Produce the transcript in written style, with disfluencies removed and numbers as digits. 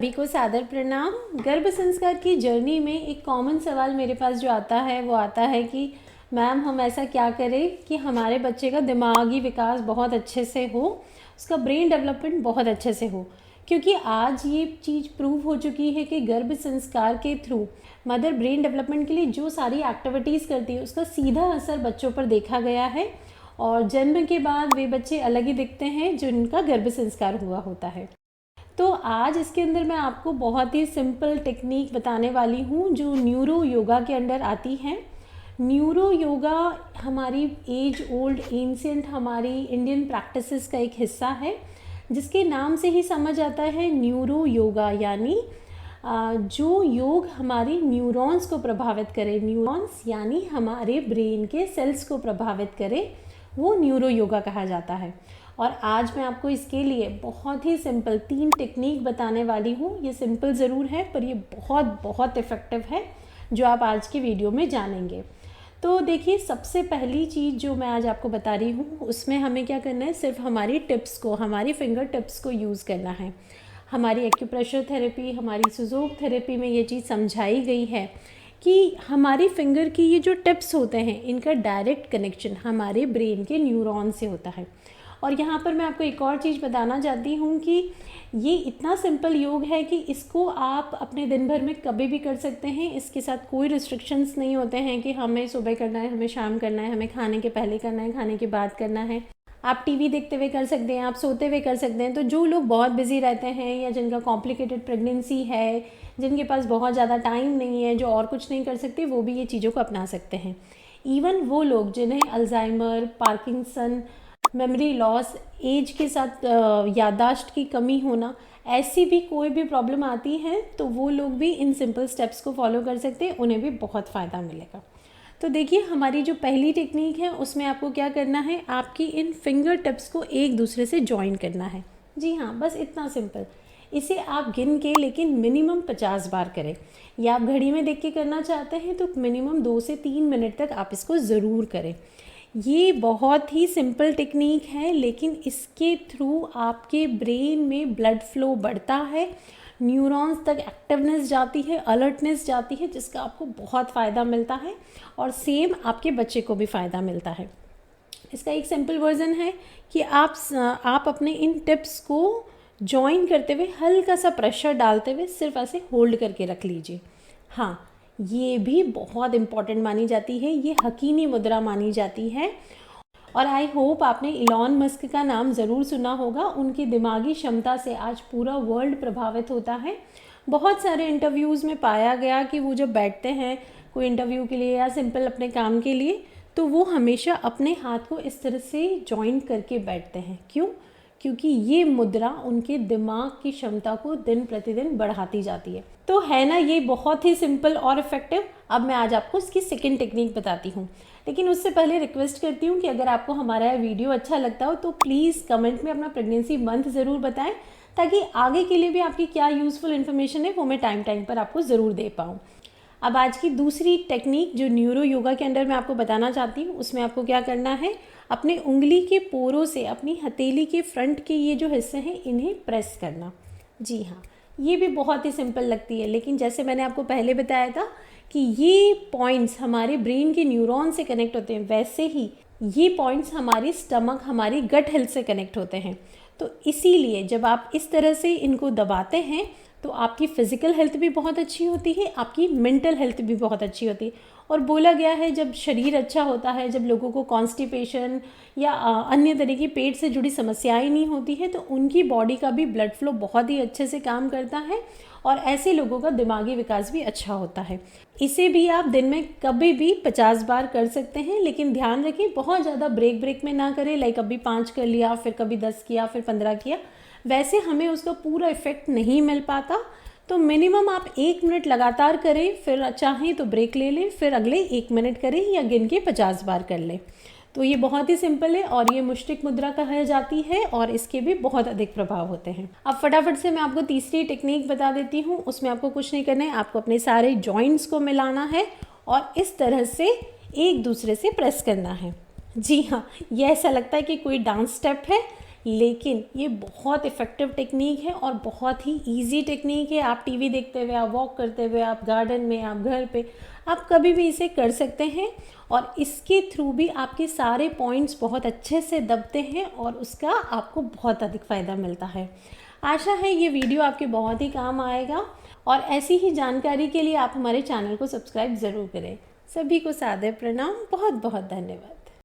सभी को सादर प्रणाम। गर्भ संस्कार की जर्नी में एक कॉमन सवाल मेरे पास जो आता है वो आता है कि मैम हम ऐसा क्या करें कि हमारे बच्चे का दिमागी विकास बहुत अच्छे से हो, उसका ब्रेन डेवलपमेंट बहुत अच्छे से हो। क्योंकि आज ये चीज़ प्रूव हो चुकी है कि गर्भ संस्कार के थ्रू मदर ब्रेन डेवलपमेंट के लिए जो सारी एक्टिविटीज़ करती है उसका सीधा असर बच्चों पर देखा गया है और जन्म के बाद वे बच्चे अलग ही दिखते हैं जिनका गर्भ संस्कार हुआ होता है। तो आज इसके अंदर मैं आपको बहुत ही सिंपल टेक्निक बताने वाली हूँ जो न्यूरो योगा के अंडर आती है। न्यूरो योगा हमारी एज ओल्ड एंशिएंट हमारी इंडियन प्रैक्टिसेस का एक हिस्सा है, जिसके नाम से ही समझ आता है न्यूरो योगा, यानी जो योग हमारी न्यूरॉन्स को प्रभावित करे, न्यूरॉन्स यानी हमारे ब्रेन के सेल्स को प्रभावित करे, वो न्यूरो योगा कहा जाता है। और आज मैं आपको इसके लिए बहुत ही सिंपल 3 टेक्निक बताने वाली हूँ। ये सिंपल ज़रूर है पर ये बहुत बहुत इफ़ेक्टिव है जो आप आज की वीडियो में जानेंगे। तो देखिए, सबसे पहली चीज़ जो मैं आज आपको बता रही हूँ उसमें हमें क्या करना है, सिर्फ हमारी टिप्स को, हमारी फिंगर टिप्स को यूज़ करना है। हमारी एक्यूप्रेशर थेरेपी, हमारी सुजोक थेरेपी में ये चीज़ समझाई गई है कि हमारी फिंगर की ये जो टिप्स होते हैं इनका डायरेक्ट कनेक्शन हमारे ब्रेन के न्यूरॉन से होता है। और यहाँ पर मैं आपको एक और चीज़ बताना चाहती हूँ कि ये इतना सिंपल योग है कि इसको आप अपने दिन भर में कभी भी कर सकते हैं। इसके साथ कोई रिस्ट्रिक्शंस नहीं होते हैं कि हमें सुबह करना है, हमें शाम करना है, हमें खाने के पहले करना है, खाने के बाद करना है। आप टीवी देखते हुए कर सकते हैं, आप सोते हुए कर सकते हैं। तो जो लोग बहुत बिजी रहते हैं या जिनका कॉम्प्लिकेटेड प्रेगनेंसी है, जिनके पास बहुत ज़्यादा टाइम नहीं है, जो और कुछ नहीं कर सकते, वो भी ये चीज़ों को अपना सकते हैं। इवन वो लोग जिन्हें Alzheimer, Parkinson, memory loss, age के साथ याददाश्त की कमी होना, ऐसी भी कोई भी प्रॉब्लम आती है तो वो लोग भी इन सिंपल स्टेप्स को फॉलो कर सकते हैं, उन्हें भी बहुत फ़ायदा मिलेगा। तो देखिए, हमारी जो पहली टेक्निक है उसमें आपको क्या करना है, आपकी इन फिंगर टिप्स को एक दूसरे से जॉइन करना है। जी हाँ, बस इतना सिंपल। इसे आप गिन के लेकिन मिनिमम 50 बार करें, या आप घड़ी में देख के करना चाहते हैं तो मिनिमम 2 से 3 मिनट तक आप इसको ज़रूर करें। ये बहुत ही सिंपल टेक्निक है लेकिन इसके थ्रू आपके ब्रेन में ब्लड फ्लो बढ़ता है, न्यूरॉन्स तक एक्टिवनेस जाती है, अलर्टनेस जाती है, जिसका आपको बहुत फ़ायदा मिलता है और सेम आपके बच्चे को भी फ़ायदा मिलता है। इसका एक सिंपल वर्जन है कि आप अपने इन टिप्स को जॉइन करते हुए हल्का सा प्रेशर डालते हुए सिर्फ ऐसे होल्ड करके रख लीजिए। हाँ, ये भी बहुत इम्पॉर्टेंट मानी जाती है, ये हकीनी मुद्रा मानी जाती है। और आई होप आपने इलॉन मस्क का नाम ज़रूर सुना होगा। उनकी दिमागी क्षमता से आज पूरा वर्ल्ड प्रभावित होता है। बहुत सारे इंटरव्यूज़ में पाया गया कि वो जब बैठते हैं कोई इंटरव्यू के लिए या सिंपल अपने काम के लिए, तो वो हमेशा अपने हाथ को इस तरह से जॉइन करके बैठते हैं। क्यों? क्योंकि ये मुद्रा उनके दिमाग की क्षमता को दिन प्रतिदिन बढ़ाती जाती है। तो है ना, ये बहुत ही सिंपल और इफ़ेक्टिव। अब मैं आज आपको इसकी सेकंड टेक्निक बताती हूँ, लेकिन उससे पहले रिक्वेस्ट करती हूँ कि अगर आपको हमारा वीडियो अच्छा लगता हो तो प्लीज़ कमेंट में अपना प्रेगनेंसी मंथ ज़रूर बताएं, ताकि आगे के लिए भी आपकी क्या यूज़फुल इन्फॉर्मेशन है वो मैं टाइम टाइम पर आपको ज़रूर दे पाऊँ। अब आज की दूसरी टेक्निक जो न्यूरो योगा के अंदर मैं आपको बताना चाहती हूँ, उसमें आपको क्या करना है, अपने उंगली के पोरों से अपनी हथेली के फ्रंट के ये जो हिस्से हैं इन्हें प्रेस करना। जी हाँ, ये भी बहुत ही सिंपल लगती है, लेकिन जैसे मैंने आपको पहले बताया था कि ये पॉइंट्स हमारे ब्रेन के न्यूरॉन से कनेक्ट होते हैं, वैसे ही ये पॉइंट्स हमारी स्टमक, हमारी गट हेल्थ से कनेक्ट होते हैं। तो इसीलिए जब आप इस तरह से इनको दबाते हैं तो आपकी फ़िज़िकल हेल्थ भी बहुत अच्छी होती है, आपकी मेंटल हेल्थ भी बहुत अच्छी होती है। और बोला गया है जब शरीर अच्छा होता है, जब लोगों को कॉन्स्टिपेशन या अन्य तरह की पेट से जुड़ी समस्याएं नहीं होती है, तो उनकी बॉडी का भी ब्लड फ्लो बहुत ही अच्छे से काम करता है और ऐसे लोगों का दिमागी विकास भी अच्छा होता है। इसे भी आप दिन में कभी भी 50 बार कर सकते हैं, लेकिन ध्यान रखें बहुत ज़्यादा ब्रेक में ना करें। लाइक अभी 5 कर लिया, फिर कभी 10 किया, फिर 15 किया, वैसे हमें उसका पूरा इफ़ेक्ट नहीं मिल पाता। तो मिनिमम आप 1 मिनट लगातार करें, फिर चाहें तो ब्रेक ले लें, फिर अगले 1 मिनट करें या गिन के 50 बार कर लें। तो ये बहुत ही सिंपल है और ये मुष्टिक मुद्रा कहा जाती है और इसके भी बहुत अधिक प्रभाव होते हैं। अब फटाफट से मैं आपको तीसरी टेक्निक बता देती हूँ। उसमें आपको कुछ नहीं करना है, आपको अपने सारे जॉइंट्स को मिलाना है और इस तरह से एक दूसरे से प्रेस करना है। जी हाँ, ये ऐसा लगता है कि कोई डांस स्टेप है, लेकिन ये बहुत इफ़ेक्टिव टेक्निक है और बहुत ही इजी टेक्निक है। आप टीवी देखते हुए, आप वॉक करते हुए, आप गार्डन में, आप घर पे, आप कभी भी इसे कर सकते हैं और इसके थ्रू भी आपके सारे पॉइंट्स बहुत अच्छे से दबते हैं और उसका आपको बहुत अधिक फ़ायदा मिलता है। आशा है ये वीडियो आपके बहुत ही काम आएगा और ऐसी ही जानकारी के लिए आप हमारे चैनल को सब्सक्राइब ज़रूर करें। सभी को सादर प्रणाम, बहुत बहुत धन्यवाद।